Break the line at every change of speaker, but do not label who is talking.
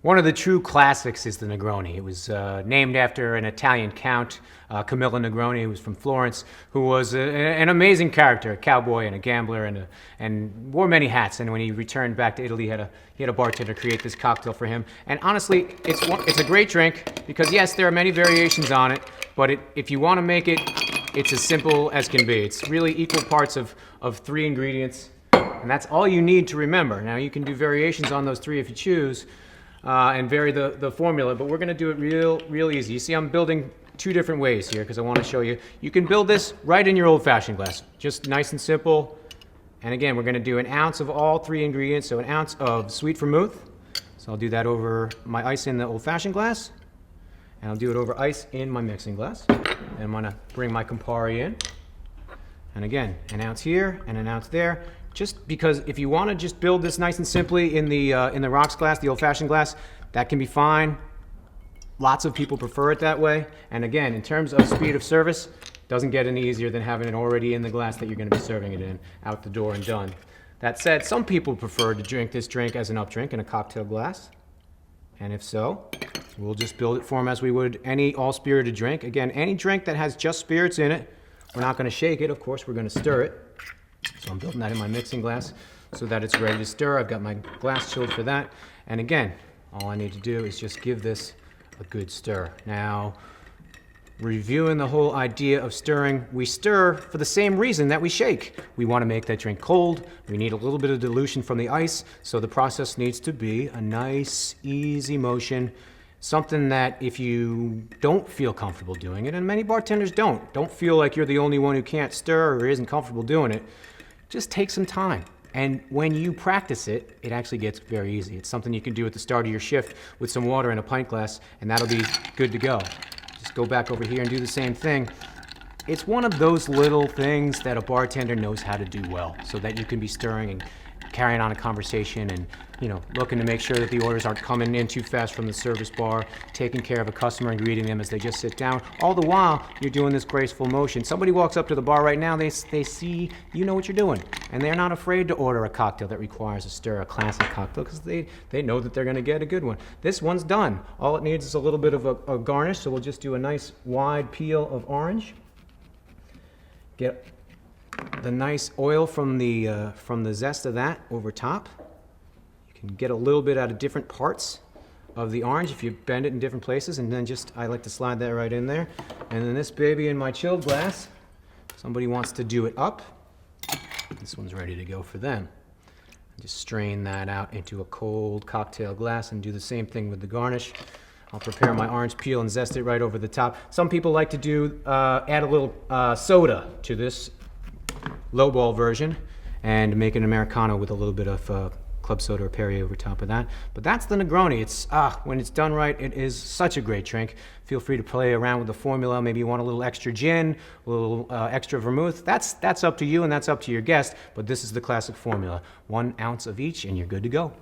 One of the true classics is the Negroni. It was named after an Italian count, Camillo Negroni, who was from Florence, who was an amazing character, a cowboy and a gambler, and wore many hats. And when he returned back to Italy, he had a bartender create this cocktail for him. And honestly, it's a great drink because yes, there are many variations on it, but if you want to make it, it's as simple as can be. It's really equal parts of 3 ingredients, and that's all you need to remember. Now you can do variations on those 3 if you choose. And vary the formula, but we're going to do it real easy. You see, I'm building 2 different ways here because I want to show you. You can build this right in your old-fashioned glass, just nice and simple. And again, we're going to do an ounce of all 3 ingredients, so an ounce of sweet vermouth. So I'll do that over my ice in the old-fashioned glass, and I'll do it over ice in my mixing glass. And I'm going to bring my Campari in, and again, an ounce here and an ounce there. Just because if you want to just build this nice and simply in the rocks glass, the old-fashioned glass, that can be fine. Lots of people prefer it that way. And again, in terms of speed of service, doesn't get any easier than having it already in the glass that you're going to be serving it in, out the door and done. That said, some people prefer to drink this drink as an up drink in a cocktail glass. And if so, we'll just build it for them as we would any all-spirited drink. Again, any drink that has just spirits in it, we're not going to shake it. Of course, we're going to stir it. So I'm building that in my mixing glass so that it's ready to stir. I've got my glass chilled for that. And again, all I need to do is just give this a good stir. Now, reviewing the whole idea of stirring, we stir for the same reason that we shake. We want to make that drink cold. We need a little bit of dilution from the ice, so the process needs to be a nice, easy motion. Something that if you don't feel comfortable doing it, and many bartenders don't feel like you're the only one who can't stir or isn't comfortable doing it, just take some time. And when you practice it, it actually gets very easy. It's something you can do at the start of your shift with some water in a pint glass, and that'll be good to go. Just go back over here and do the same thing. It's one of those little things that a bartender knows how to do well, so that you can be stirring and carrying on a conversation and, looking to make sure that the orders aren't coming in too fast from the service bar, taking care of a customer and greeting them as they just sit down. All the while, you're doing this graceful motion. Somebody walks up to the bar right now, they see you know what you're doing, and they're not afraid to order a cocktail that requires a stir, a classic cocktail, because they know that they're going to get a good one. This one's done. All it needs is a little bit of a garnish, so we'll just do a nice wide peel of orange. Get the nice oil from the zest of that over top. You can get a little bit out of different parts of the orange if you bend it in different places, and then I like to slide that right in there. And then this baby in my chilled glass, somebody wants to do it up. This one's ready to go for them. Just strain that out into a cold cocktail glass and do the same thing with the garnish. I'll prepare my orange peel and zest it right over the top. Some people like to add a little soda to this lowball version and make an Americano with a little bit of club soda or Perrier over top of that. But that's the Negroni. When it's done right, it is such a great drink. Feel free to play around with the formula. Maybe you want a little extra gin, a little extra vermouth. That's up to you and that's up to your guest, but this is the classic formula. 1 ounce of each and you're good to go.